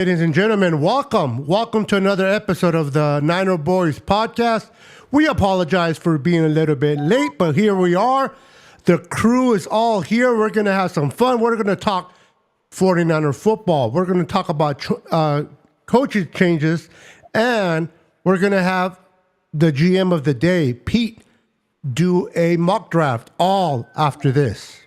Ladies and gentlemen, welcome. Welcome to another episode of the Niner Boys podcast. We apologize for being a little bit late, but here we are. The crew is all here. We're going to have some fun. We're going to talk 49er football. We're going to talk about coaches changes, and we're going to have the GM of the day, Pete, do a mock draft all after this.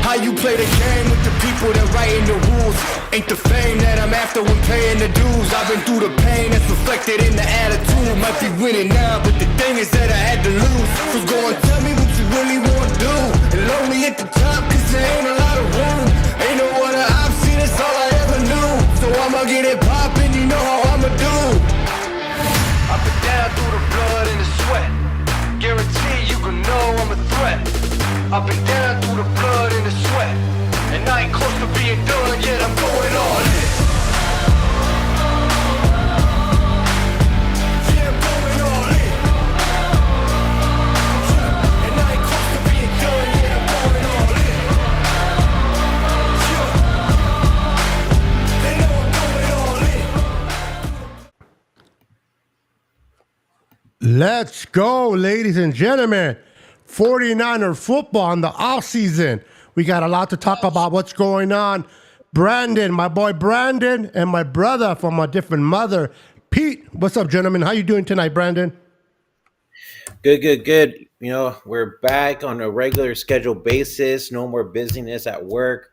How you play the game with the people that writing the rules? Ain't the fame that I'm after when paying the dues. I've been through the pain that's reflected in the attitude. Might be winning now, but the thing is that I had to lose. So go and tell me what you really want to do. And lonely at the top, cause there ain't a lot of room. Ain't no other option, that's all I ever knew. So I'ma get it poppin', you know how I'ma do. I've been down through the blood and the sweat. Guarantee you can know I'm a threat. I've been down through the blood and the sweat, and I ain't close to being done yet, I'm going all in. Yeah, I'm going all in. And I ain't close to being done yet, I'm going all in. Yeah. They know I'm going all in. Let's go, ladies and gentlemen. 49er football in the offseason. We got a lot to talk about what's going on. Brandon, my boy Brandon, and my brother from a different mother, Pete. What's up, gentlemen? How you doing tonight, Brandon? Good. You know, we're back on a regular scheduled basis. No more busyness at work.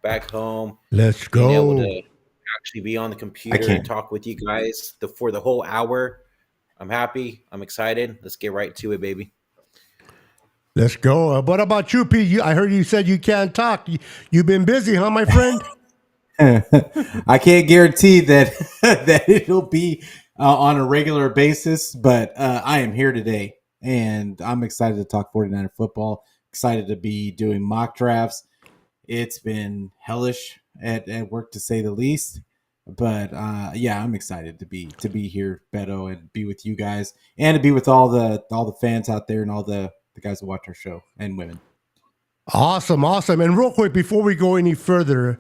Back home. Let's Being able go. to actually be on the computer and talk with you guys for the whole hour. I'm happy. I'm excited. Let's get right to it, baby. Let's go. What about you, Pete? I heard you said you can't talk. You've been busy, huh, my friend? I can't guarantee that that it'll be on a regular basis, but I am here today, and I'm excited to talk 49er football. Excited to be doing mock drafts. It's been hellish at work, to say the least, but yeah, I'm excited to be here, Beto, and be with you guys, and to be with all the fans out there and all the guys that watch our show and women. Awesome. And real quick, before we go any further,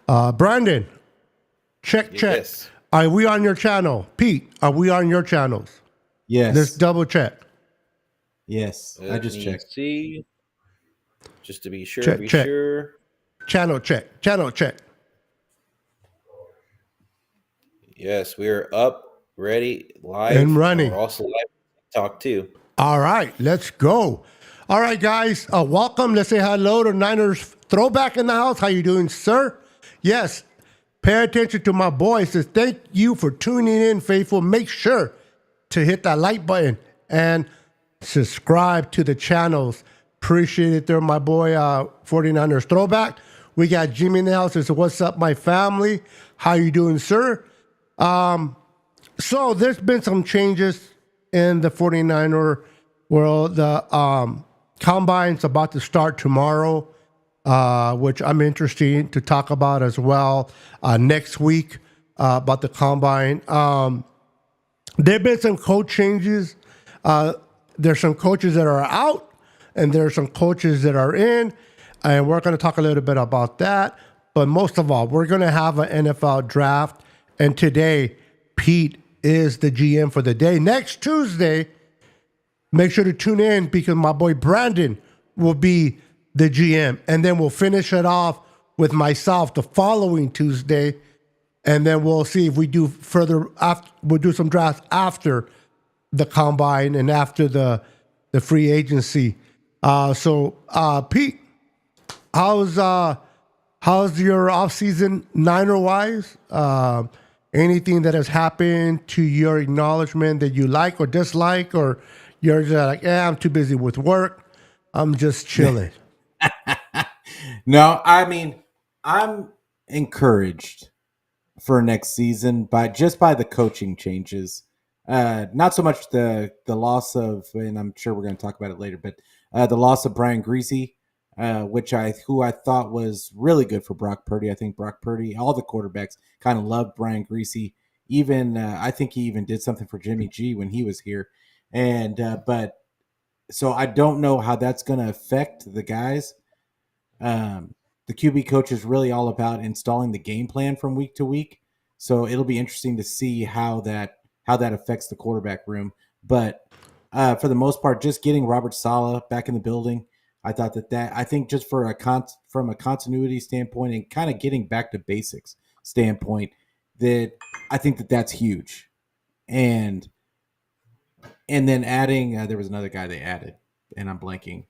Brandon, check. Yes. Are we on your channel? Pete, are we on your channels? Yes. Let's double check. Yes. I just checked. See, just to be sure. Check. Sure. Channel check. Yes, we're up, ready, live, and running. We're also live on TikTok too. All right, let's go. All right, guys, welcome. Let's say hello to Niners Throwback in the house. How you doing, sir? Yes, pay attention to my boy. Says thank you for tuning in, faithful. Make sure to hit that like button and subscribe to the channels. Appreciate it there, my boy, 49ers Throwback. We got Jimmy in the house. Says, what's up, my family? How you doing, sir? So there's been some changes in the 49er world. The combine's about to start tomorrow, which I'm interested to talk about as well next week about the combine. There have been some coach changes. There's some coaches that are out, and there's some coaches that are in, and we're going to talk a little bit about that. But most of all, we're going to have an NFL draft, and today, Pete is the GM for the day. Next Tuesday, make sure to tune in because my boy Brandon will be the GM. And then we'll finish it off with myself the following Tuesday. And then we'll see if we do further. We'll do some drafts after the combine and after the free agency. So Pete, how's your offseason Niner-wise? Anything that has happened to your acknowledgement that you like or dislike, or you're just like, I'm too busy with work. I'm just chilling. No, I mean, I'm encouraged for next season by the coaching changes. Not so much the loss of, and I'm sure we're going to talk about it later, but the loss of Brian Greasy, who I thought was really good for Brock Purdy. I think Brock Purdy, all the quarterbacks kind of loved Brian Greasy. Even I think he even did something for Jimmy G when he was here. And but so I don't know how that's going to affect the guys. The QB coach is really all about installing the game plan from week to week. So it'll be interesting to see how that affects the quarterback room. But for the most part, just getting Robert Saleh back in the building, I thought that I think just for from a continuity standpoint and kind of getting back to basics standpoint, that I think that's huge. And then adding, there was another guy they added, and I'm blanking,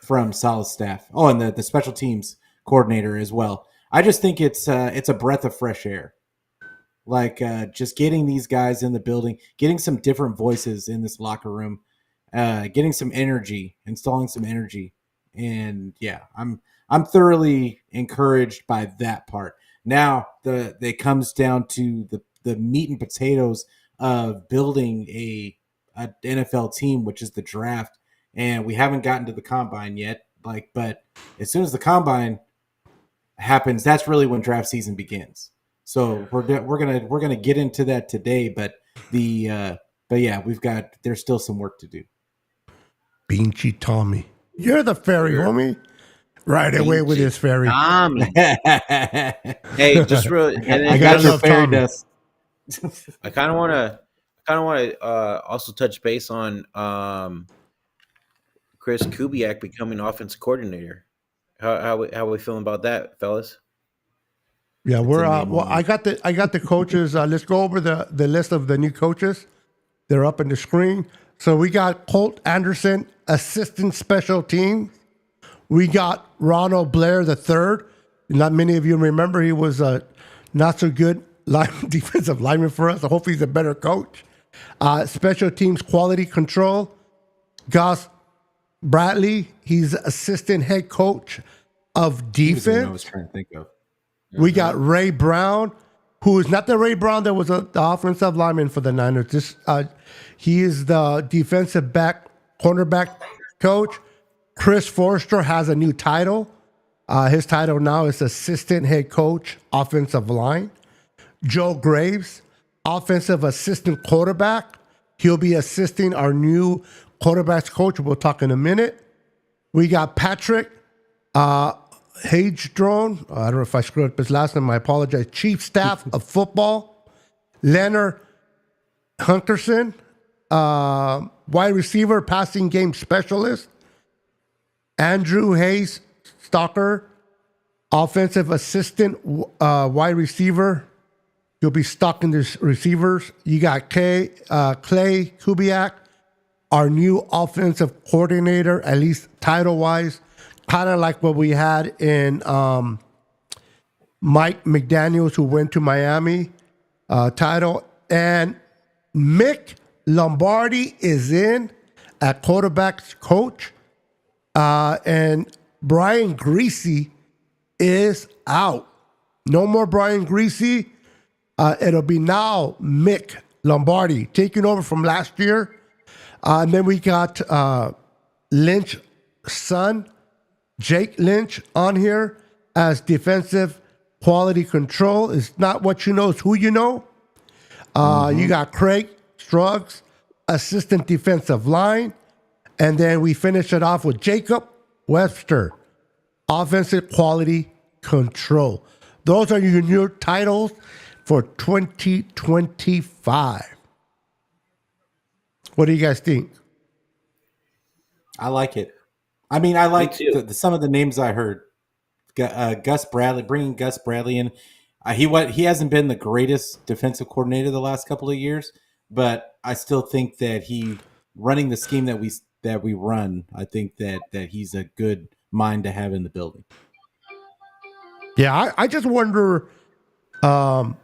from Saleh's staff. Oh, and the special teams coordinator as well. I just think it's a breath of fresh air. Like just getting these guys in the building, getting some different voices in this locker room, getting some energy, installing some energy, and yeah, I'm thoroughly encouraged by that part. Now it comes down to the meat and potatoes of building a NFL team, which is the draft, and we haven't gotten to the combine yet. But as soon as the combine happens, that's really when draft season begins. So we're gonna get into that today, but yeah, there's still some work to do. Beanchy Tommy, you're the fairy, homie. Right away with this fairy. Tommy. Hey, just really, and I got your fairy dust. I kind of want to also touch base on Chris Kubiak becoming offensive coordinator. How we feeling about that, fellas? Yeah, we're well. I got the coaches. Let's go over the list of the new coaches. They're up on the screen. So we got Colt Anderson, assistant special teams. We got Ronald Blair III. Not many of you remember he was not so good defensive lineman for us. I hope he's a better coach. Special teams quality control. Gus Bradley, he's assistant head coach of defense. I was trying to think of. We got Ray Brown, who is not the Ray Brown that was the offensive lineman for the Niners. He is the defensive cornerback coach. Chris Forrester has a new title. His title now is assistant head coach, offensive line. Joe Graves, offensive assistant quarterback. He'll be assisting our new quarterbacks coach. We'll talk in a minute. We got Patrick Hagedron. I don't know if I screwed up his last name. I apologize. Chief Staff of Football. Leonard Hunkerson, wide receiver, passing game specialist. Andrew Hayes Stalker, offensive assistant, wide receiver. You'll be stocking the receivers. You got Clay Kubiak, our new offensive coordinator, at least title-wise, kind of like what we had in Mike McDaniels, who went to Miami, title. And Mick Lombardi is in at quarterbacks coach. And Brian Greasy is out. No more Brian Greasy. It'll be now Mick Lombardi taking over from last year. And then we got Lynch's son, Jake Lynch, on here as defensive quality control. It's not what you know, it's who you know. You got Craig Struggs, assistant defensive line. And then we finish it off with Jacob Webster, offensive quality control. Those are your new titles for 2025. What do you guys think? I like it. I mean, I like some of the names I heard. Gus Bradley, bringing Gus Bradley in. He hasn't been the greatest defensive coordinator the last couple of years, but I still think that running the scheme that we run, I think that he's a good mind to have in the building. Yeah, I just wonder the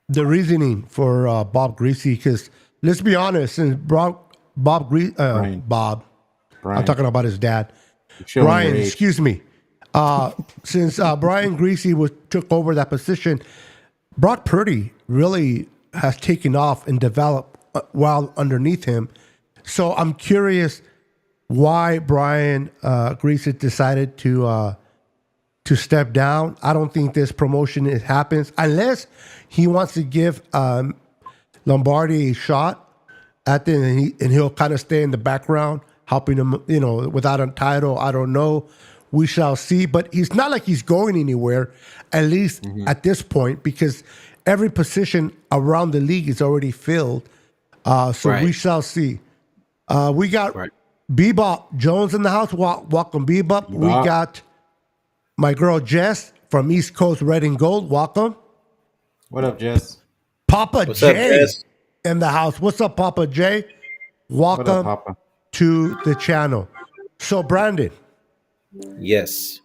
reasoning for Bob Greasy, because let's be honest, since Brian. I'm talking about his dad. Brian, excuse me. Since Brian Greasy took over that position, Brock Purdy really has taken off and developed well underneath him. So I'm curious why Brian Greasy decided to step down. I don't think this promotion happens unless he wants to give Lombardi a shot at the end, and he'll kind of stay in the background, helping him, without a title. I don't know. We shall see. But he's not like he's going anywhere, at least at this point, because every position around the league is already filled. So we shall see. We got Bebop Jones in the house. Welcome, Bebop. We got my girl Jess from East Coast Red and Gold. Welcome. What up, Jess? Papa What's J up, Jess? in the house. What's up, Papa J? Welcome What up, Papa? to the channel. So, Brandon, Yes.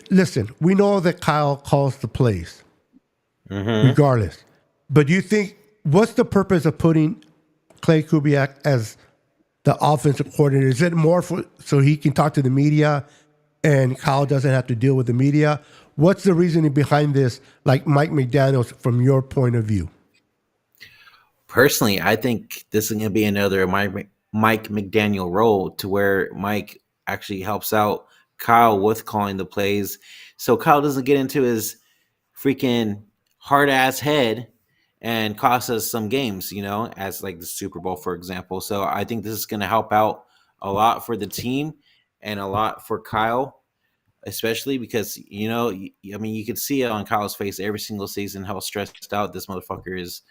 listen, we know that Kyle calls the plays, regardless. But do you think, what's the purpose of putting Clay Kubiak as the offensive coordinator? Is it more so he can talk to the media and Kyle doesn't have to deal with the media? What's the reasoning behind this, like Mike McDaniels, from your point of view? Personally, I think this is going to be another Mike McDaniel role, to where Mike actually helps out Kyle with calling the plays, so Kyle doesn't get into his freaking hard ass head and cost us some games, as like the Super Bowl, for example. So I think this is going to help out a lot for the team and a lot for Kyle, especially because, you could see it on Kyle's face every single season how stressed out this motherfucker is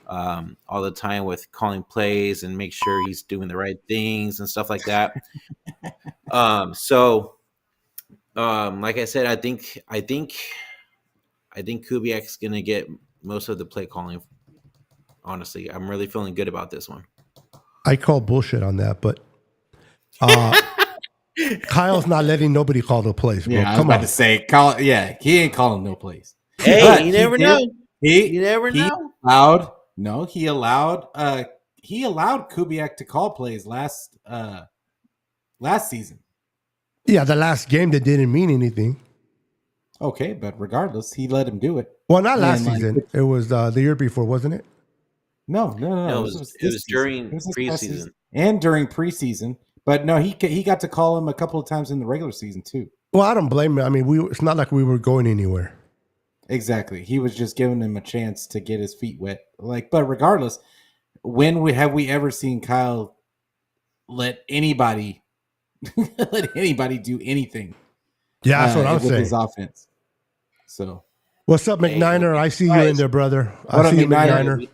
all the time with calling plays and make sure he's doing the right things and stuff like that. Like I said, I think Kubiak's going to get most of the play calling. Honestly, I'm really feeling good about this one. I call bullshit on that, but Kyle's not letting nobody call the plays, bro. Yeah, I was about to say, Kyle, he ain't calling no plays. Hey, But you never know. You never he know. He allowed Kubiak to call plays last season. Yeah, the last game that didn't mean anything. Okay, but regardless, he let him do it. Well, not last season. It was the year before, wasn't it? No. It was during preseason. And during preseason. But no, he got to call him a couple of times in the regular season too. Well, I don't blame him. I mean, it's not like we were going anywhere. Exactly. He was just giving him a chance to get his feet wet. But regardless, have we ever seen Kyle let anybody do anything? Yeah, that's what I'm saying. His offense. So, what's up, McNiner? I see you in there, brother. What I see you, McNiner?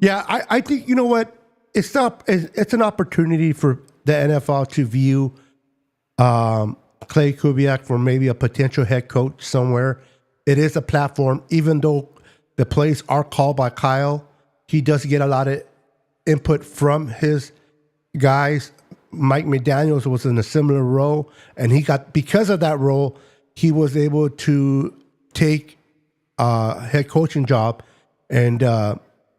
Yeah, I think, you know what? It's an opportunity for the NFL to view Clay Kubiak for maybe a potential head coach somewhere. It is a platform, even though the plays are called by Kyle. He does get a lot of input from his guys. Mike McDaniels was in a similar role, and because of that role, he was able to take a head coaching job and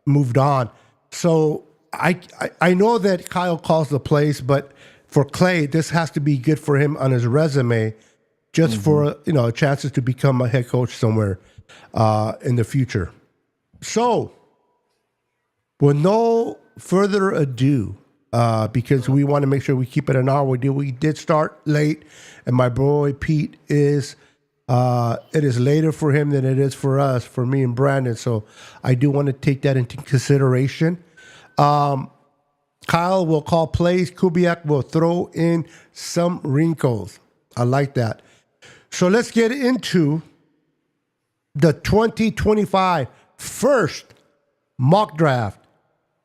moved on. So I know that Kyle calls the plays, but for Clay, this has to be good for him on his resume, just for chances to become a head coach somewhere in the future. So, with no further ado, because we want to make sure we keep it an hour, we did start late, and my boy Pete it is later for him than it is for us, for me and Brandon. So I do want to take that into consideration. Kyle will call plays. Kubiak will throw in some wrinkles. I like that. So let's get into the 2025 first mock draft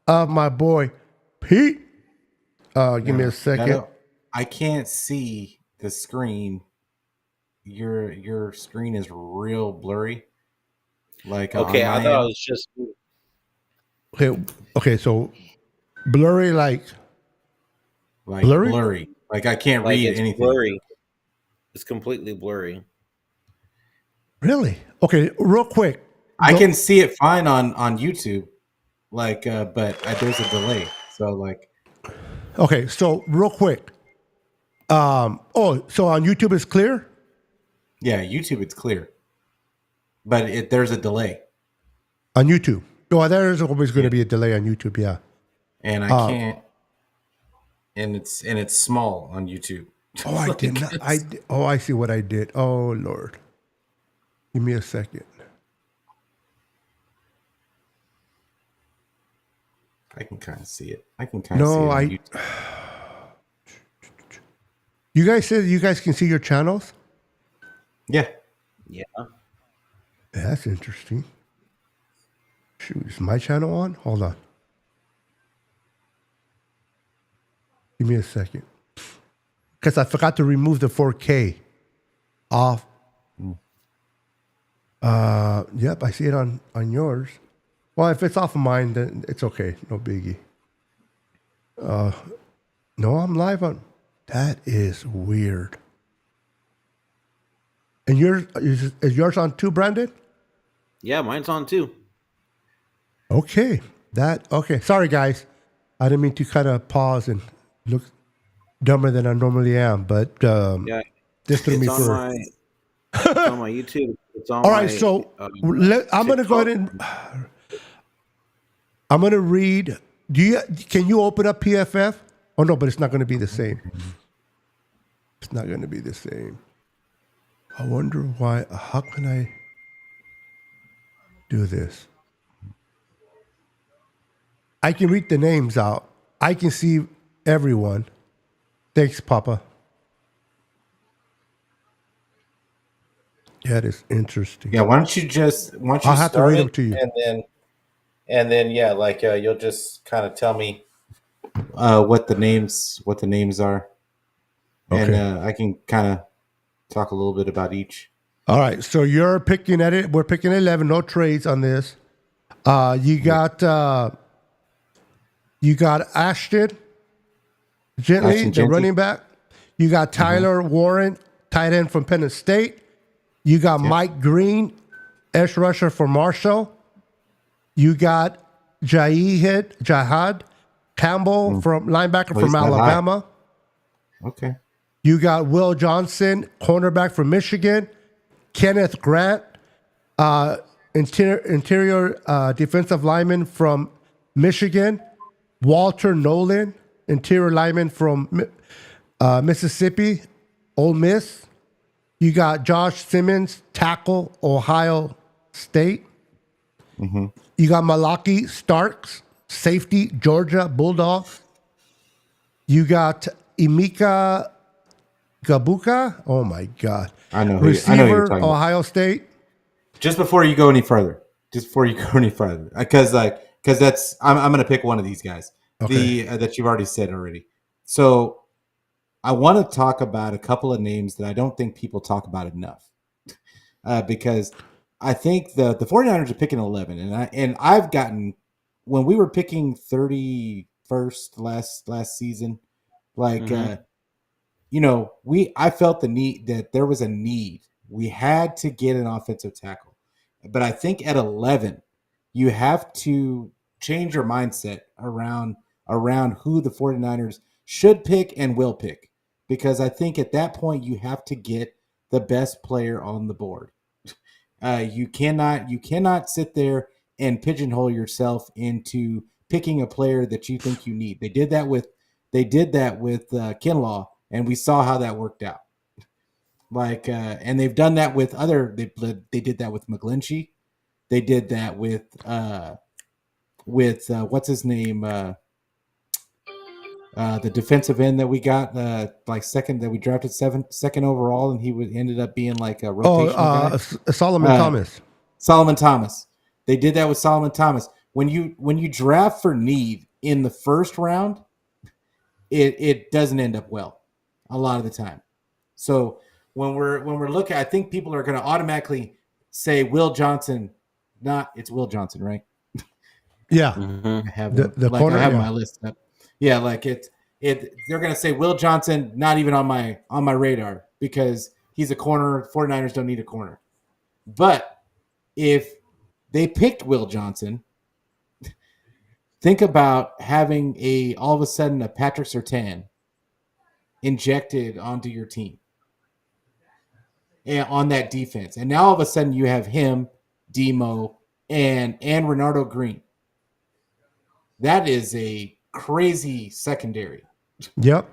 of my boy Pete. Give me a second. I can't see the screen. Your screen is real blurry. Okay, I thought it was just Okay, so blurry, like blurry. Like I can't read anything. Blurry. It's completely blurry. Really? Okay, real quick. I can see it fine on YouTube, but there's a delay. So Okay, so real quick. So on YouTube it's clear? Yeah, YouTube it's clear, but there's a delay on YouTube. Oh, there's always going to be a delay on YouTube. Yeah, and I can't. And it's small on YouTube. Oh, I did not. I see what I did. Oh Lord, give me a second. I can kind of see it. I can kind of see it No, on I. YouTube. You guys said you guys can see your channels. Yeah. Yeah. That's interesting. Shoot, is my channel on? Hold on. Give me a second. Because I forgot to remove the 4K off. Yep, I see it on yours. Well, if it's off of mine, then it's okay. No biggie. No, I'm live on. That is weird. And yours is yours on too, Brandon? Yeah, mine's on too. Okay. Okay. Sorry, guys. I didn't mean to kind of pause and look dumber than I normally am, but Yeah. this threw me It's on for. my it's on my YouTube. It's on All my right, so I'm going to go ahead and I'm going to read. Can you open up PFF? Oh no, but it's not going to be the same. It's not going to be the same. I wonder why. How can I do this? I can read the names out. I can see everyone. Thanks, Papa. That is interesting. Yeah. Why don't you I'll have to read them to you. and then yeah, like you'll just kind of tell me what the names are, and Okay. I can kind of talk a little bit about each. All right. So you're picking at it. We're picking 11. No trades on this. You got Ashton Gently, Ashton the Gentry. running back. You got Tyler Warren, tight end from Penn State. You got Mike Green, edge rusher for Marshall. You got Jihad Campbell from linebacker Well, from he's not high. Alabama. Okay. You got Will Johnson, cornerback from Michigan. Kenneth Grant, interior defensive lineman from Michigan. Walter Nolan, interior lineman from Mississippi, Ole Miss. You got Josh Simmons, tackle, Ohio State. You got Malaki Starks, safety, Georgia Bulldogs. You got Emeka Gabuka. Oh my God. I know. Receiver, I know who you're talking about. Ohio State. Just before you go any further, because that's I'm going to pick one of these guys. Okay. That you've already said already. So I want to talk about a couple of names that I don't think people talk about enough, because I think the 49ers are picking 11, and I've gotten, when we were picking 31st last season, like I felt the need that there was a need. We had to get an offensive tackle, but I think at 11, you have to change your mindset around who the 49ers should pick and will pick, because I think at that point you have to get the best player on the board. You cannot sit there and pigeonhole yourself into picking a player that you think you need. They did that with Kinlaw, and we saw how that worked out. And they've done that with other. They did that with McGlinchey. They did that with what's his name, the defensive end that we got second, that we drafted second overall, and he ended up being like a rotational guy. Solomon Thomas. Solomon Thomas. They did that with Solomon Thomas. When you draft for need in the first round, it doesn't end up well a lot of the time. So when we're looking, I think people are going to automatically say Will Johnson. It's Will Johnson, right? Yeah. I have The corner, I have yeah. my list up. Yeah, like they're going to say Will Johnson, not even on my radar, because he's a corner. 49ers don't need a corner. But if they picked Will Johnson, think about having all of a sudden a Patrick Surtain injected onto your team and on that defense. And now all of a sudden you have him, Demo, and Renardo Green. That is a crazy secondary. Yep.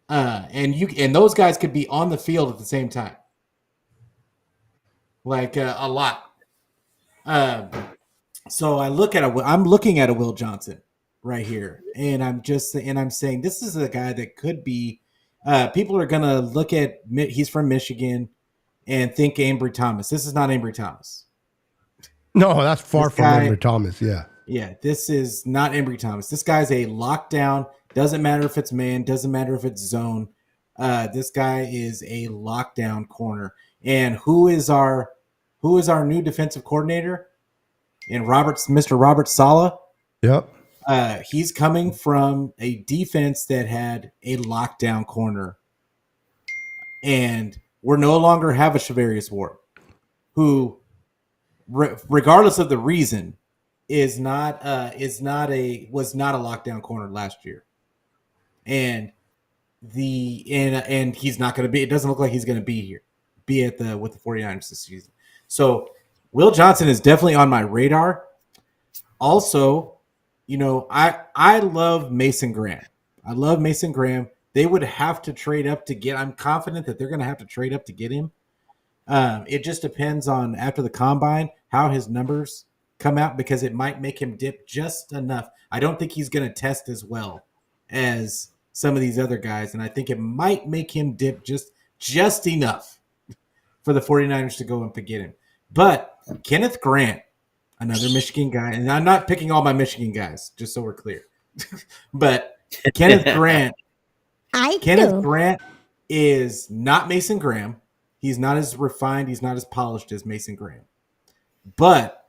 And those guys could be on the field at the same time. Like a lot. So I'm looking at a Will Johnson right here, and I'm saying this is a guy that could be. People are gonna look at he's from Michigan and think Ambry Thomas. This is not Ambry Thomas. No, that's far This from guy, Henry Thomas. Yeah. yeah, this is not Ambry Thomas. This guy's a lockdown. Doesn't matter if it's man. Doesn't matter if it's zone. This guy is a lockdown corner. And who is our new defensive coordinator? And Mr. Robert Saleh. Yep. He's coming from a defense that had a lockdown corner, and we're no longer have a Shavarius Ward, who, regardless of the reason, was not a lockdown corner last year, and he's not going to be. It doesn't look like he's going to be with the 49ers this season. So Will Johnson is definitely on my radar. Also, I love Mason Graham. I love Mason Graham. They would have to trade up to get. I'm confident that they're going to have to trade up to get him. It just depends on after the combine how his numbers come out, because it might make him dip just enough. I don't think he's going to test as well as some of these other guys, and I think it might make him dip just enough for the 49ers to go and get him. But Kenneth Grant, another Michigan guy, and I'm not picking all my Michigan guys, just so we're clear. But Kenneth Grant is not Mason Graham. He's not as refined, he's not as polished as Mason Graham. But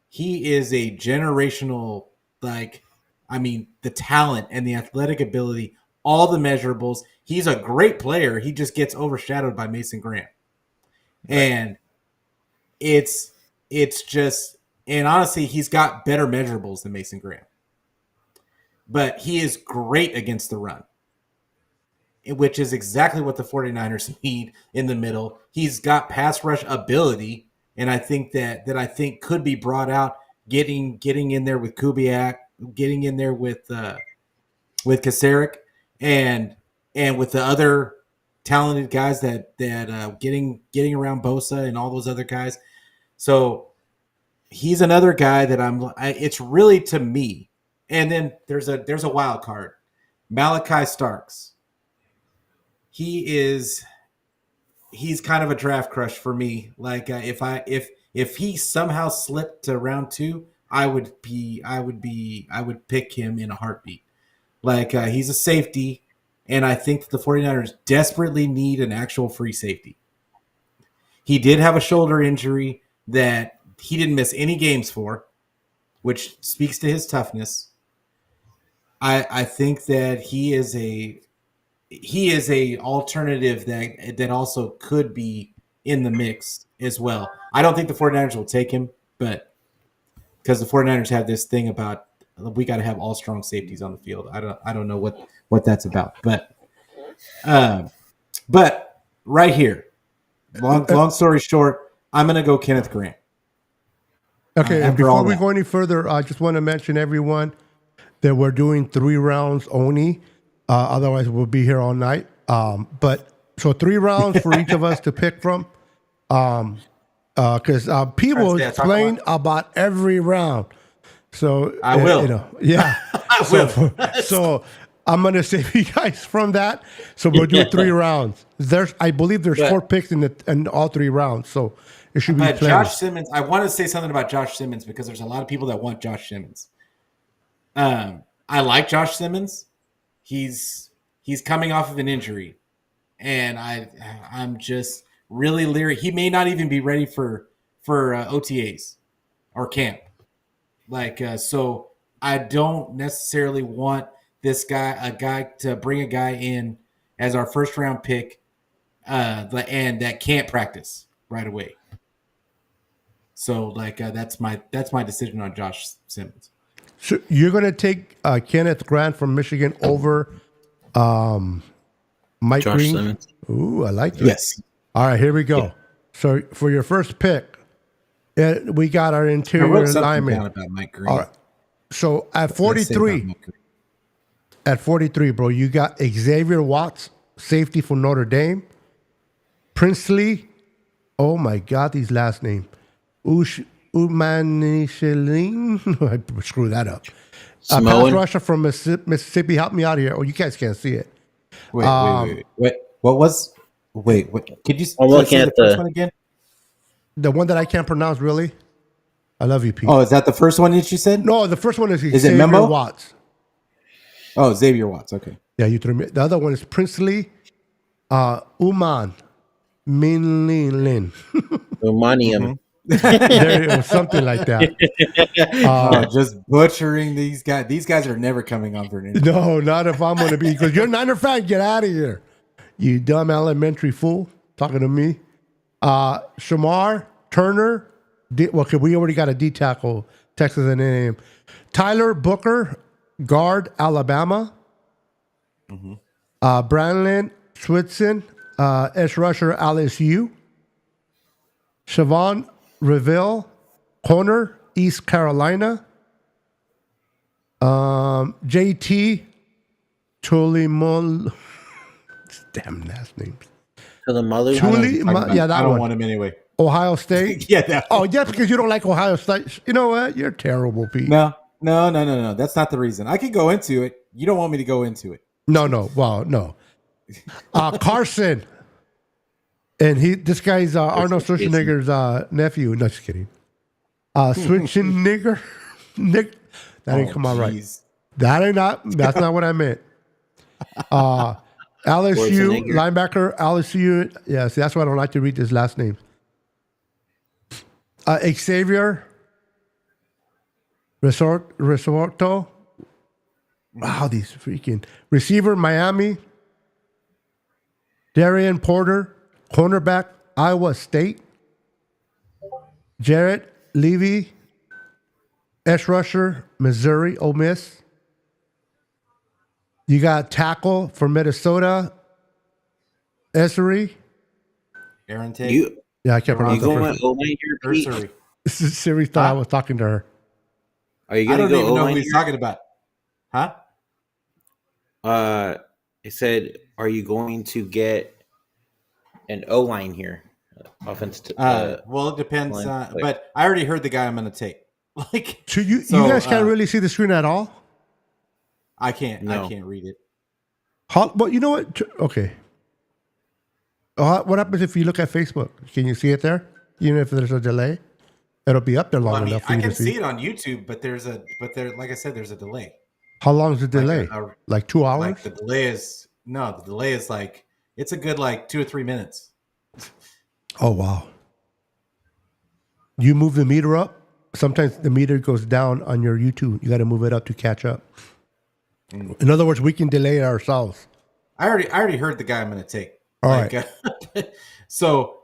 he is a generational, the talent and the athletic ability, all the measurables. He's a great player. He just gets overshadowed by Mason Graham. Right. And it's just, and honestly, he's got better measurables than Mason Graham. But he is great against the run, which is exactly what the 49ers need in the middle. He's got pass rush ability, and I think that could be brought out, getting in there with Kubiak, getting in there with Kasarik, and with the other talented guys that getting around Bosa and all those other guys. So he's another guy that it's really, to me. And then there's a wild card, Malachi Starks. He's kind of a draft crush for me. If he somehow slipped to round 2, I would pick him in a heartbeat. He's a safety, and I think the 49ers desperately need an actual free safety. He did have a shoulder injury that he didn't miss any games for, which speaks to his toughness. I think that he is a alternative that also could be in the mix as well. I don't think the 49ers will take him, but because the 49ers have this thing about we got to have all strong safeties on the field. I don't know what that's about, but right here, long story short, I'm going to go Kenneth Grant. Okay, and before we go any further, I just want to mention everyone that we're doing 3 rounds only. Otherwise, we'll be here all night. So 3 rounds for each of us to pick from. Because people explain about every round. So I will. Yeah. I will. So I'm going to save you guys from that. So we'll do 3 rounds. I believe there's 4 picks in all 3 rounds. So it should be plenty. Josh Simmons, I want to say something about Josh Simmons because there's a lot of people that want Josh Simmons. I like Josh Simmons. He's coming off of an injury, and I'm just really leery. He may not even be ready for OTAs or camp. So I don't necessarily want a guy to bring a guy in as our first round pick, and that can't practice right away. So that's my decision on Josh Simmons. So you're going to take Kenneth Grant from Michigan over Mike Josh Green? Simmons. Ooh, I like that. Yes. All right, here we go. Yeah. So for your first pick, we got our interior lineman. About Mike Green. All right. So at 43, bro, you got Xavier Watts, safety for Notre Dame. Princely, oh my God, these last names. Umanishaline. I screw that up. Pass Samoan. rusher from Mississippi. Help me out here. Oh, you guys can't see it. Wait. What was? Wait. What? Could you I'm looking say at the first the- one again? The one that I can't pronounce, really? I love you, Pete. Oh, is that the first one that you said? No, the first one is it Xavier Membo? Watts. Oh, Xavier Watts. Okay. Yeah, you threw me. The other one is Princely Uman Minlin. Romanium. There it was something like that. Just butchering these guys. These guys are never coming on for an interview. No, not if I'm going to be, because you're a Niner fan. Get out of here. You dumb elementary fool. Talking to me. Shamar Turner. Okay, we already got a D tackle. Texas A&M. Tyler Booker, guard, Alabama. Brandon Switson, edge rusher, LSU. Siobhan Reville, corner, East Carolina. JT Tulimol. Damn last names. To the mother. Yeah, that I don't one. want him anyway. Ohio State. Yeah, that Oh, yeah, because you don't like Ohio State. You know what? You're terrible, Pete. No. That's not the reason. I could go into it. You don't want me to go into it. No. Well, no. Carson. And this guy's Arnold Schwarzenegger's nephew. No, just kidding. Switching nigger. Nick. That didn't come out right. Jeez. That's not what I meant. LSU Schwarzenegger. linebacker, LSU. Yeah, see, that's why I don't like to read his last name. Xavier Resorto. Wow, these freaking receiver, Miami. Darian Porter, cornerback, Iowa State. Jarrett Levy, edge rusher, Missouri, Ole Miss. You got tackle for Minnesota, Essery. Aaron Tate. You Yeah, I can't are you pronounce the going first. O-line here, Pete? Nursery. Siri thought I was talking to her. Are you I gonna don't go even know O-line who he's here? talking about. Huh? It said, "Are you going to get an O-line here?" Offense. Well, it depends. line, But I already heard the guy I'm going to take. Like, So you So, guys can't really see the screen at all? I can't. No. I can't read it. Well, you know what? Okay. What happens if you look at Facebook? Can you see it there? Even if there's a delay, it'll be up there long Well, I mean, enough for I you can to see see. it on YouTube, but like I said, there's a delay. How long is the delay? a- Like 2 hours? Like the delay is like it's a good like 2 or 3 minutes. Oh, wow. You move the meter up. Sometimes the meter goes down on your YouTube. You got to move it up to catch up. In other words, we can delay ourselves. I already heard the guy I'm going to take. All right. So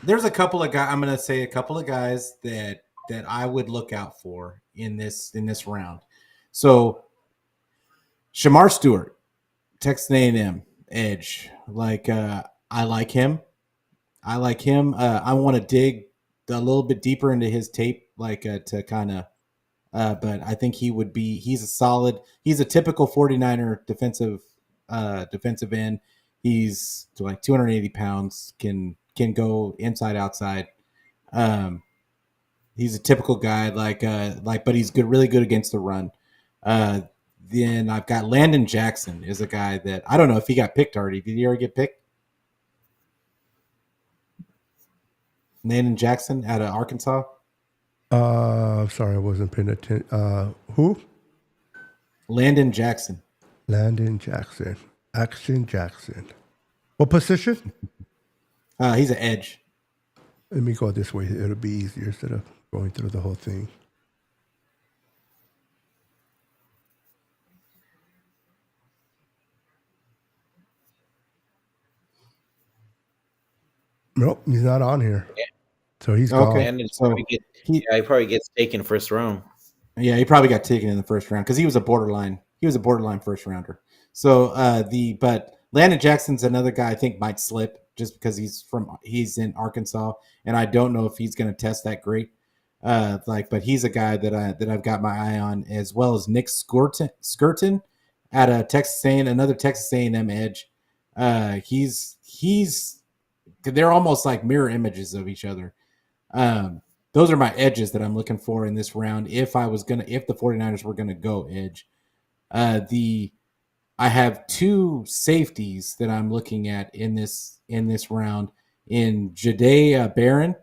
there's a couple of guys. I'm going to say a couple of guys that I would look out for in this round. So Shamar Stewart, Texas A&M edge. I like him. I want to dig a little bit deeper into his tape, to kind of. But I think he's a typical 49er defensive end. He's like 280 pounds, can go inside, outside. He's a typical guy, but he's really good against the run. Then I've got Landon Jackson is a guy that I don't know if he got picked already. Did he ever get picked? Landon Jackson out of Arkansas. Sorry, I wasn't paying attention. Who? Landon Jackson. Landon Jackson. Action Jackson. What position? He's an edge. Let me go this way. It'll be easier instead of going through the whole thing. Nope, he's not on here. Yeah. So he's Okay. gone. And it's So he probably gets taken first round. Yeah, he probably got taken in the first round because he was a borderline first rounder. So but Landon Jackson's another guy I think might slip just because he's in Arkansas, and I don't know if he's going to test that great. But he's a guy that I've got my eye on, as well as Nick Skirton at a another Texas A&M edge. They're almost like mirror images of each other. those are my edges that I'm looking for in this round. If the 49ers were gonna go edge, I have two safeties that I'm looking at in this round. In Jahdae Barron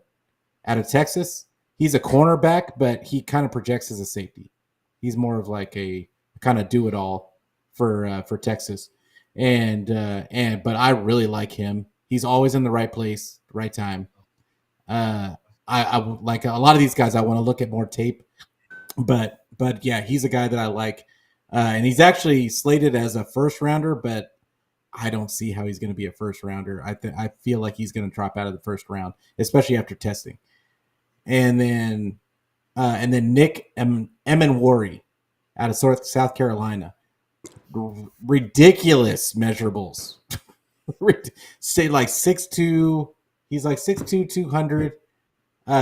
out of Texas, he's a cornerback, but he kind of projects as a safety. He's more of like a kind of do it all for Texas, but I really like him. He's always in the right place, right time. I like a lot of these guys. I want to look at more tape, but yeah, he's a guy that I like, and he's actually slated as a first rounder, but I don't see how he's going to be a first rounder. I feel like he's going to drop out of the first round, especially after testing. And then Nick Emenwari out of South Carolina, ridiculous measurables. Say like 6'2", he's like 6'2", 200.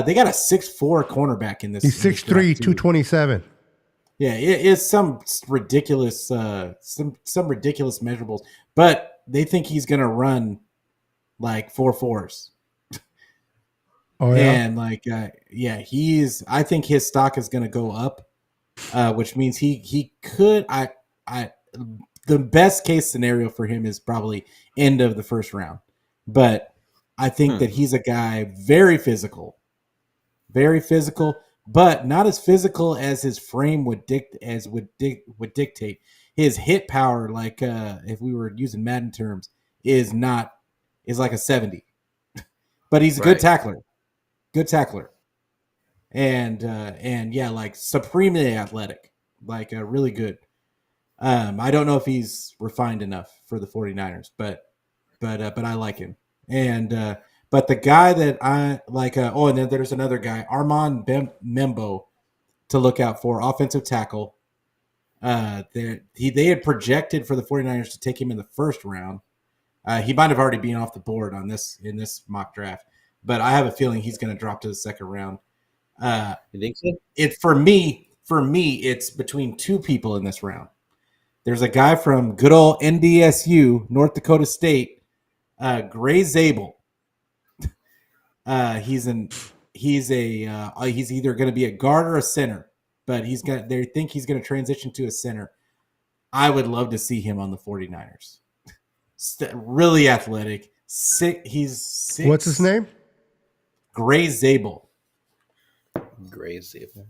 They got a 6'4" cornerback in this. He's 6'3", 227. Yeah, it is some ridiculous measurables, but they think he's gonna run like 4.4s. Oh yeah, And like I think his stock is gonna go up, which means he could. The best case scenario for him is probably end of the first round, but I think that he's a guy very physical, but not as physical as his frame would dictate. His hit power, like if we were using Madden terms, is like a 70, but he's a good tackler, and yeah, like supremely athletic, like really good. I don't know if he's refined enough for the 49ers, but I like him. And but the guy that I like, and then there's another guy, Armand Membo, to look out for, offensive tackle. They had projected for the 49ers to take him in the first round. He might have already been off the board in this mock draft, but I have a feeling he's going to drop to the second round. You think so? For me, it's between two people in this round. There's a guy from good old NDSU, North Dakota State, Gray Zabel. He's either going to be a guard or a center, but they think he's going to transition to a center. I would love to see him on the 49ers. Really athletic. He's 6. What's his name? Gray Zabel. Gray Zabel.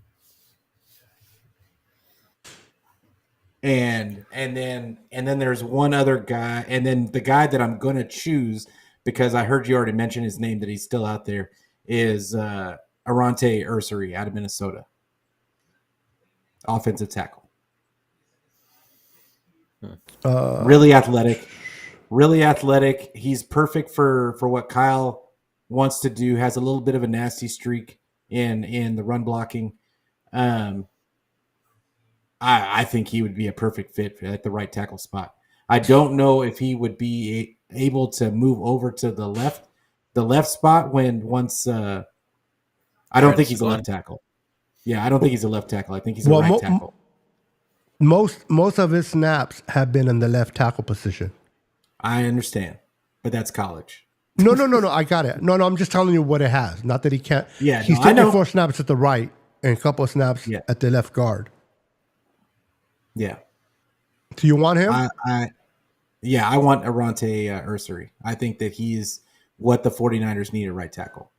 And then there's one other guy, and then the guy that I'm going to choose, because I heard you already mention his name, that he's still out there, is Arante Ursary out of Minnesota, offensive tackle. Really athletic. He's perfect for what Kyle wants to do. Has a little bit of a nasty streak in the run blocking. I think he would be a perfect fit at the right tackle spot. I don't know if he would be able to move over to the left spot once. I don't think he's a left tackle. Yeah, I don't think he's a left tackle. I think he's a right tackle. Most of his snaps have been in the left tackle position. I understand, but that's college. No. I got it. No. I'm just telling you what it has. Not that he can't. Yeah, he's taking 4 snaps at the right and a couple of snaps at the left guard. Yeah. Do you want him? I want Arante Ursary. I think that he's what the 49ers need at right tackle.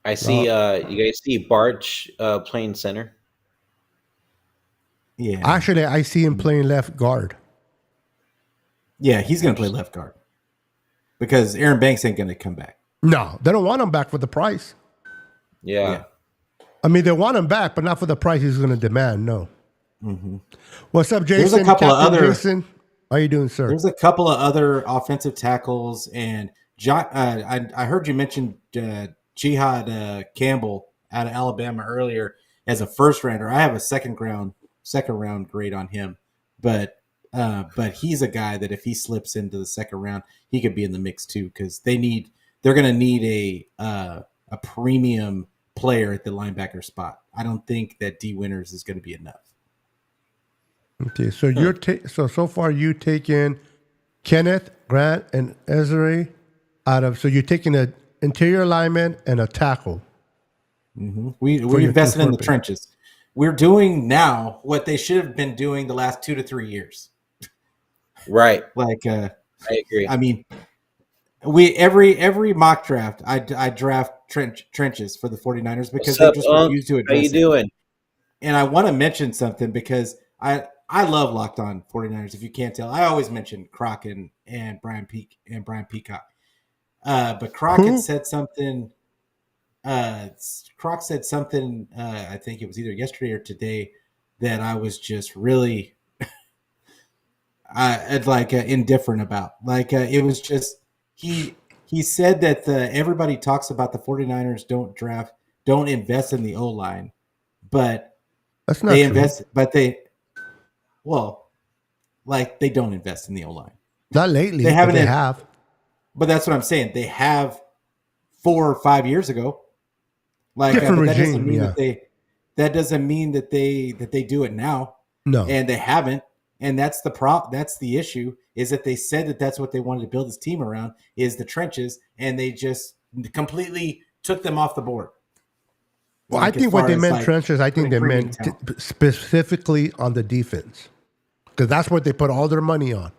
I see. You guys see Barch playing center? Yeah. Actually, I see him playing left guard. Yeah, he's going to play left guard because Aaron Banks ain't going to come back. No, they don't want him back for the price. Yeah. I mean, they want him back, but not for the price he's going to demand. No. Mm-hmm. What's up, Jason? There's a couple of other. Jason? How you doing, sir? There's a couple of other offensive tackles, and I heard you mention Jihad Campbell out of Alabama earlier as a first rounder. I have a second round grade on him, but he's a guy that if he slips into the second round, he could be in the mix too, because they're going to need a premium player at the linebacker spot. I don't think that D Winters is going to be enough. Okay, so so far you taken Kenneth, Grant, and Ezra out of. So you're taking interior lineman, and a tackle. We invested in the trenches. We're doing now what they should have been doing the last 2 to 3 years. Right. Like, I agree. I mean, we every mock draft, I draft trenches for the 49ers because they just refuse to address How you doing? And I want to mention something because I love Locked On 49ers. If you can't tell, I always mention Croc and Brian Peacock. But Croc had said something. Croc said something. I think it was either yesterday or today that I was just really, indifferent about. It was just he said that everybody talks about the 49ers don't invest in the O line, but That's not they true. invest. But they don't invest in the O line. Not lately. They haven't. But they have. But that's what I'm saying. They have 4 or 5 years ago. Different but that regime, doesn't mean yeah. that doesn't mean that they do it now. No. And they haven't. And that's the issue, is that they said that that's what they wanted to build this team around, is the trenches, and they just completely took them off the board. Well, I think what they meant trenches, I think they meant specifically on the defense, because that's what they put all their money on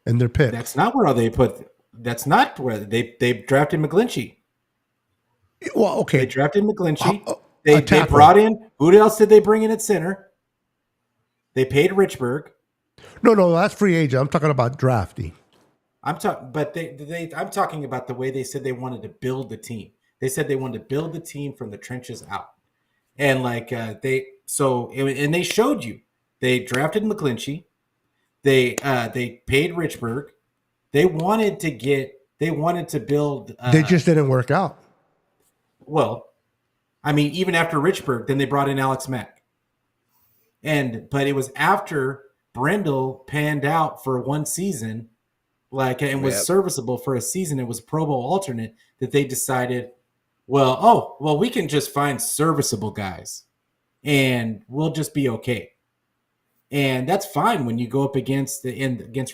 and their picks. That's not where they put. That's not where they drafted McGlinchey. Well, okay. They drafted McGlinchey. They brought in, who else did they bring in at center? They paid Richburg. No, that's free agent. I'm talking about drafting. I'm talking about the way they said they wanted to build the team. They said they wanted to build the team from the trenches out, and they showed you. They drafted McGlinchey. They paid Richburg. They wanted to build. They just didn't work out. Well, I mean, even after Richburg, then they brought in Alex Mack. But it was after Brendel panned out for one season, and was serviceable for a season. It was Pro Bowl alternate that they decided, we can just find serviceable guys, and we'll just be okay. And that's fine when you go up against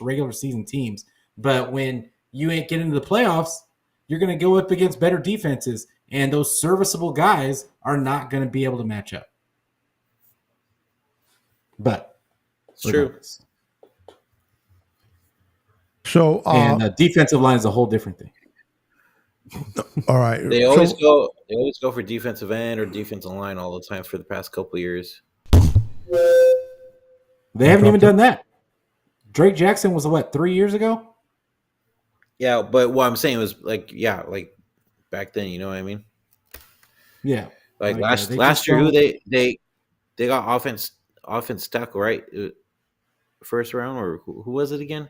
regular season teams. But when you ain't getting into the playoffs, you're going to go up against better defenses, and those serviceable guys are not going to be able to match up. But it's true. So, and the defensive line is a whole different thing. All right. They always go for defensive end or defensive line all the time for the past couple of years. They haven't even done that. Drake Jackson was 3 years ago? Yeah, but what I'm saying was back then, you know what I mean? Yeah. Last year, who they got offense tackle, right? First round, or who was it again?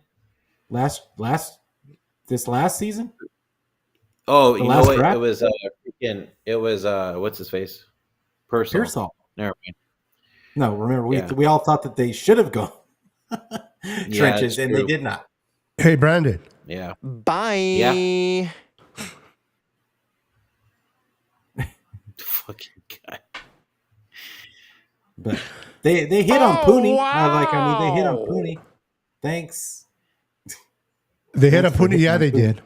This last season? Oh, you know what? Draft? It was what's his face? Pearsall. Never mind. No, remember we all thought that they should have gone trenches, and they did not. Hey, Brandon. Yeah. Bye. Yeah. Fucking guy. But they hit on Pooney. Wow. They hit on Pooney. Thanks. They hit on Pooney. Yeah, they did.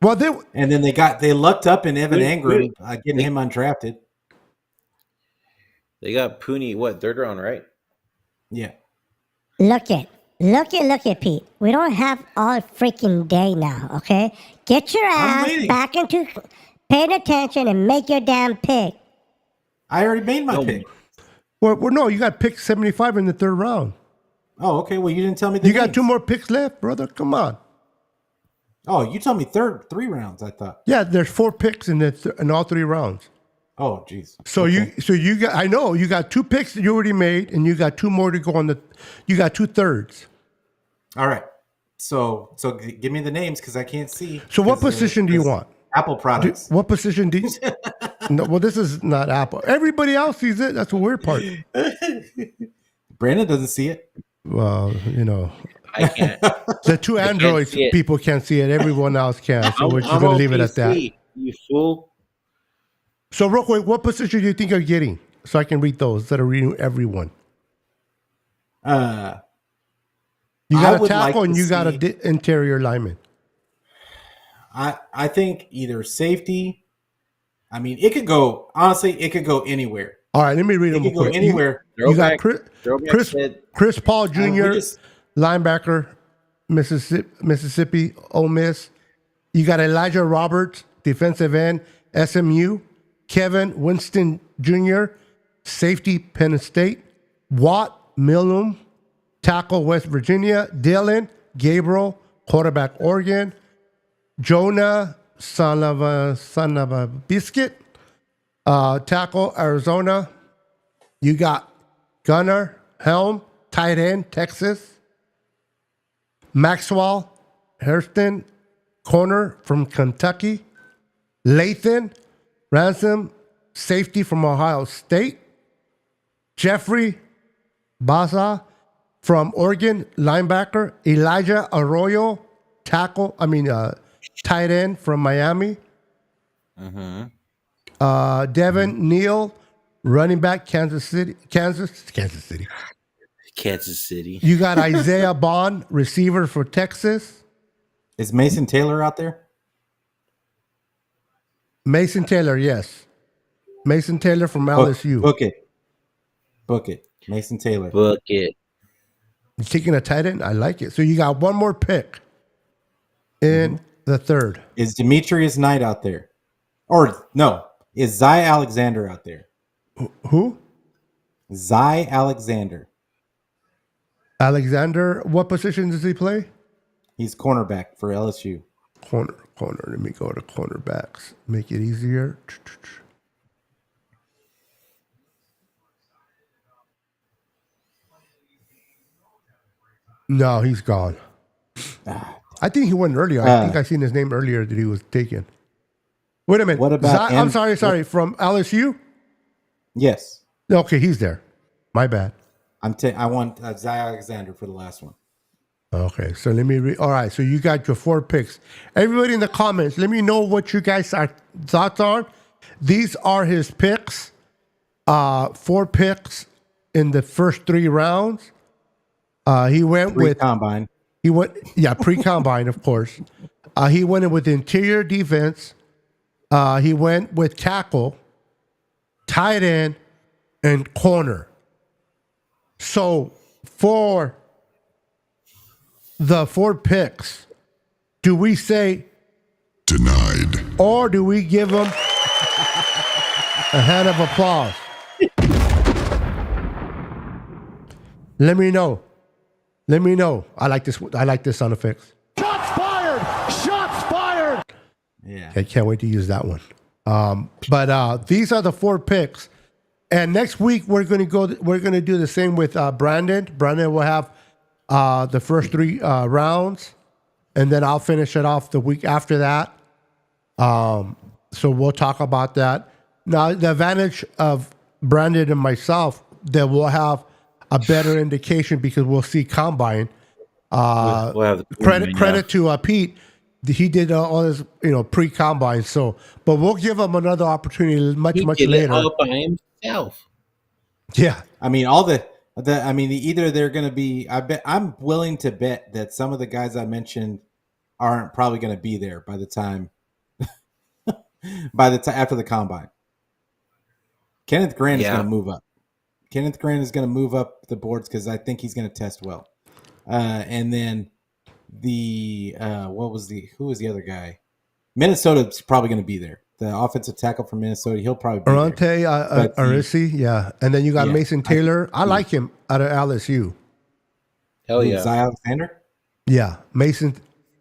Well, and then they lucked up in Evan Engram getting him undrafted. They got Pooney, third round, right? Yeah. Look it, Pete. We don't have all freaking day now, okay? Get your ass back into paying attention and make your damn pick. I already made my pick. Well, no, you got pick 75 in the third round. Oh, okay. Well, you didn't tell me the You names. got 2 more picks left, brother. Come on. Oh, you told me 3 rounds, I thought. Yeah, there's 4 picks in all 3 rounds. Oh, jeez. So you got, I know you got 2 picks that you already made, and you got 2 more to go on you got 2/3. All right. So give me the names because I can't see. So what position do you want? Apple products. What position do you? No, well, this is not Apple. Everybody else sees it. That's the weird part. Brandon doesn't see it. Well, I can't. The 2 Androids people can't see it. Everyone else can. So we're just going to leave it at that. You fool. So real quick, what position do you think you're getting? So I can read those instead of reading everyone. You got a tackle and you got an interior lineman. I think either safety. I mean, it could go honestly. It could go anywhere. All right, let me read It them could go quick. anywhere. You got Throwback said, Chris Paul Jr., just- linebacker, Mississippi Ole Miss. You got Elijah Roberts, defensive end, SMU. Kevin Winston Jr., safety, Penn State. Watt Milum, tackle, West Virginia. Dylan Gabriel, quarterback, Oregon. Jonah, son of a biscuit, tackle, Arizona. You got Gunnar Helm, tight end, Texas. Maxwell Hairston, corner from Kentucky. Lathan Ransom, safety from Ohio State. Jeffrey Baza from Oregon, linebacker. Elijah Arroyo, tight end from Miami. Devin Neal, running back, Kansas City. You got Isaiah Bond, receiver for Texas. Is Mason Taylor out there? Mason Taylor, yes. Mason Taylor from LSU. Book it. Mason Taylor. book it. You taking a tight end? I like it. So you got one more pick in the third. Is Demetrius Knight out there? Or no, is Zy Alexander out there? Who? Zy Alexander. Alexander. What position does he play? He's cornerback for LSU. Corner. Let me go to cornerbacks. Make it easier. No, he's gone. I think he went earlier. I think I seen his name earlier that he was taken. Wait a minute. What about I'm sorry. From LSU? Yes. Okay, he's there. My bad. I want Zy Alexander for the last one. Okay, so let me read. All right, so you got your 4 picks. Everybody in the comments, let me know what you guys' thoughts are. These are his picks. 4 picks in the first 3 rounds. He went with combine. Pre-combine, of course. He went in with interior defense. He went with tackle, tight end, and corner. So for the 4 picks, do we say denied, or do we give him a hand of applause? Let me know. I like this sound effects. shots fired. Yeah. I can't wait to use that one. But these are the 4 picks, and next week we're gonna do the same with Brandon. Brandon will have the first 3 rounds, and then I'll finish it off the week after that. So we'll talk about that. Now, the advantage of Brandon and myself, that we'll have a better indication because we'll see combine. We'll have the Credit to Pete. He did all his pre-combine. So, but we'll give him another opportunity much did later. It all by himself. Yeah. I mean, either they're going to be. I'm willing to bet that some of the guys I mentioned aren't probably going to be there by the time after the combine. Kenneth Grant is going to move up. Kenneth Grant is going to move up the boards because I think he's going to test well. And then who was the other guy? Minnesota's probably going to be there. The offensive tackle from Minnesota, he'll probably be there. Arisi, yeah. And then you got Mason Taylor. I like him out of LSU. Hell yeah. Zy Alexander? Yeah. Mason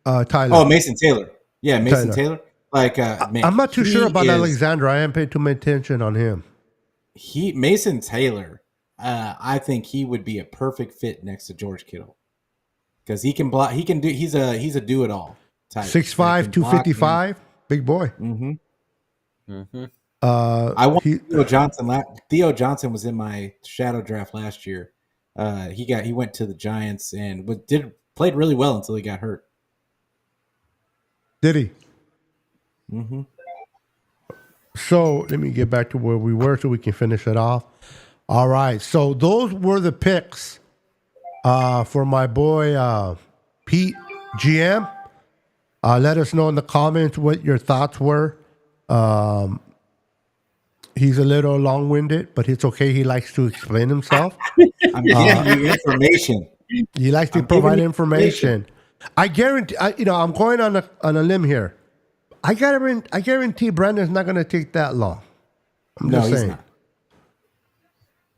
Tyler. Oh, Mason Taylor. Yeah, Mason Taylor. I'm not too sure about Alexander. I haven't paid too much attention on him. Mason Taylor, I think he would be a perfect fit next to George Kittle because he can block. He's a do it all type. 6'5", 255, big boy. I want Theo Johnson. Theo Johnson was in my shadow draft last year. He went to the Giants and played really well until he got hurt. Did he? Mm-hmm. So let me get back to where we were so we can finish it off. All right. So those were the picks for my boy Pete GM. Let us know in the comments what your thoughts were. He's a little long-winded, but it's okay. He likes to explain himself. I'm giving you information. He likes to provide information. I guarantee. I'm going on a limb here. I guarantee Brandon's not going to take that long. I'm just saying. Not.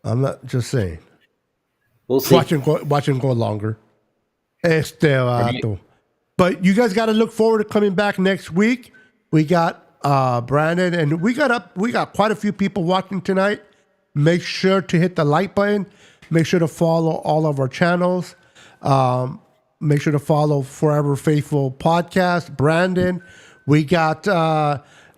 I'm not just saying. We'll see. Watch him go longer. Este vato. But you guys got to look forward to coming back next week. We got Brandon, and we got quite a few people watching tonight. Make sure to hit the like button. Make sure to follow all of our channels. Make sure to follow Forever Faithful Podcast, Brandon. We got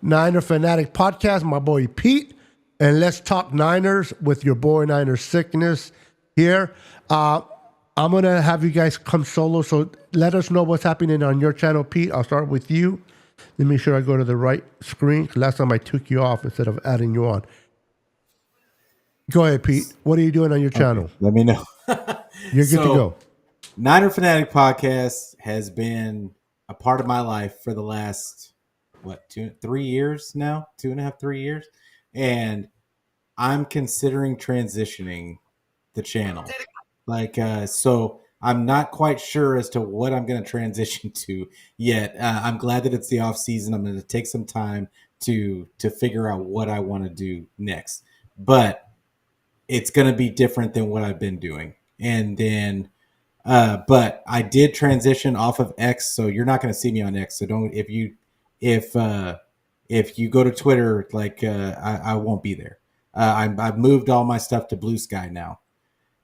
Niner Fanatic Podcast, my boy Pete, and Let's Talk Niners with your boy Niner Sickness here. I'm going to have you guys come solo, so let us know what's happening on your channel, Pete. I'll start with you. Let me make sure I go to the right screen. Last time I took you off instead of adding you on. Go ahead, Pete. What are you doing on your channel? Let me know. You're good to go. Niner Fanatic Podcast has been a part of my life for the last, 3 years now? 2.5, 3 years? And I'm considering transitioning the channel. So I'm not quite sure as to what I'm going to transition to yet. I'm glad that it's the off season. I'm going to take some time to figure out what I want to do next. But it's going to be different than what I've been doing. And then, but I did transition off of X, so you're not going to see me on X. So don't, if you go to Twitter, I won't be there. I've moved all my stuff to Blue Sky now.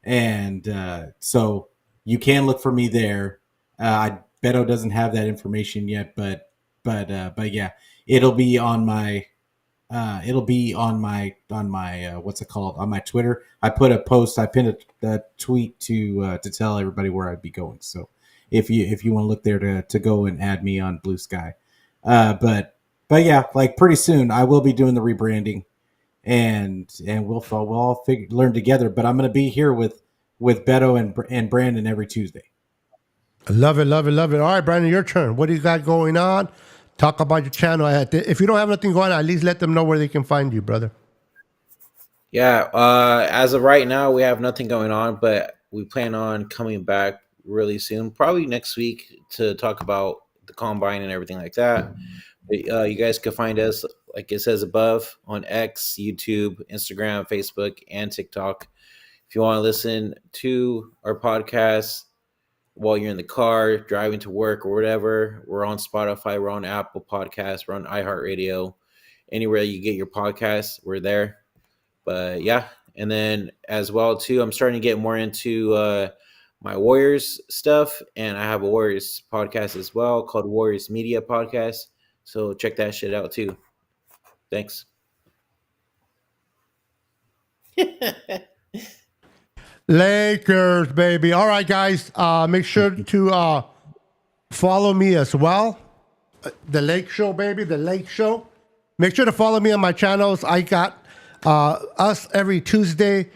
And so you can look for me there. Beto doesn't have that information yet, but yeah, it'll be on my what's it called, on my Twitter. I put a post, I pinned a tweet to tell everybody where I'd be going. So if you want to look there to go and add me on Blue Sky, but yeah, pretty soon I will be doing the rebranding, and we'll all learn together. But I'm going to be here with Beto and Brandon every Tuesday. I love it. All right, Brandon, your turn. What do you got going on? Talk about your channel. If you don't have nothing going on, at least let them know where they can find you, brother. Yeah, as of right now, we have nothing going on, but we plan on coming back really soon, probably next week, to talk about the combine and everything like that. But, you guys can find us, like it says above, on X, YouTube, Instagram, Facebook, and TikTok. If you want to listen to our podcast while you're in the car, driving to work or whatever, we're on Spotify, we're on Apple Podcasts, we're on iHeartRadio. Anywhere you get your podcasts, we're there. But yeah, and then as well too, I'm starting to get more into my Warriors stuff, and I have a Warriors podcast as well called Warriors Media Podcast. So check that shit out too. Thanks. Lakers, baby. All right, guys. Make sure to follow me as well. The Lake Show, baby. The Lake Show. Make sure to follow me on my channels. I got us every Tuesday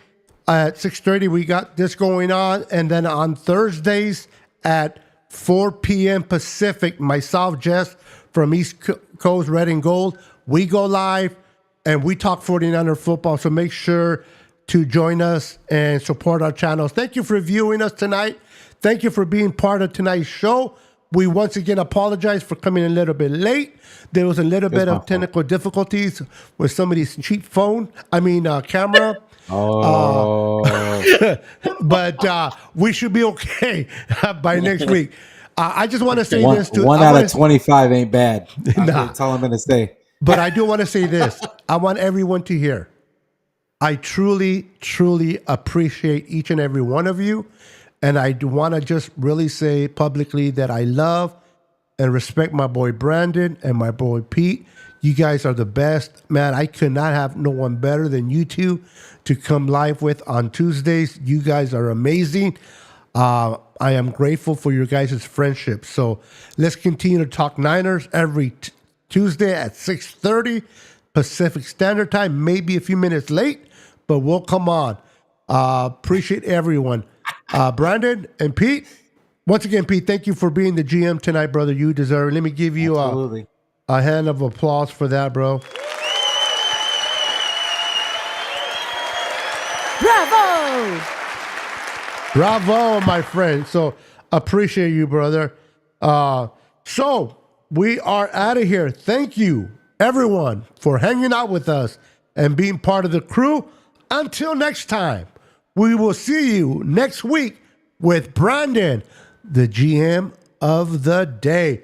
at 6:30. We got this going on. And then on Thursdays at 4 p.m. Pacific, myself, Jess, from East Coast Red and Gold, we go live and we talk 49er football. So make sure to join us and support our channels. Thank you for viewing us tonight. Thank you for being part of tonight's show. We once again apologize for coming a little bit late. There was a little bit of technical difficulties with somebody's cheap camera. But we should be okay by next week. I just want to say this. One out of 25 ain't bad. That's all I'm going to say. But I do want to say this. I want everyone to hear. I truly, truly appreciate each and every one of you. And I want to just really say publicly that I love and respect my boy Brandon and my boy Pete. You guys are the best. Man, I could not have no one better than you two to come live with on Tuesdays. You guys are amazing. I am grateful for your guys' friendship. So let's continue to talk Niners every Tuesday at 6:30 Pacific Standard Time. Maybe a few minutes late, but we'll come on. Appreciate everyone. Brandon and Pete, once again, Pete, thank you for being the GM tonight, brother. You deserve it. Let me give you a hand of applause for that, bro. Bravo! Bravo, my friend. So appreciate you, brother. So we are out of here. Thank you, everyone, for hanging out with us and being part of the crew. Until next time, we will see you next week with Brandon, the GM of the day.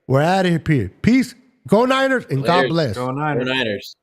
We're out of here, Peter. Peace. Go Niners and God bless. Go Niners. Go Niners.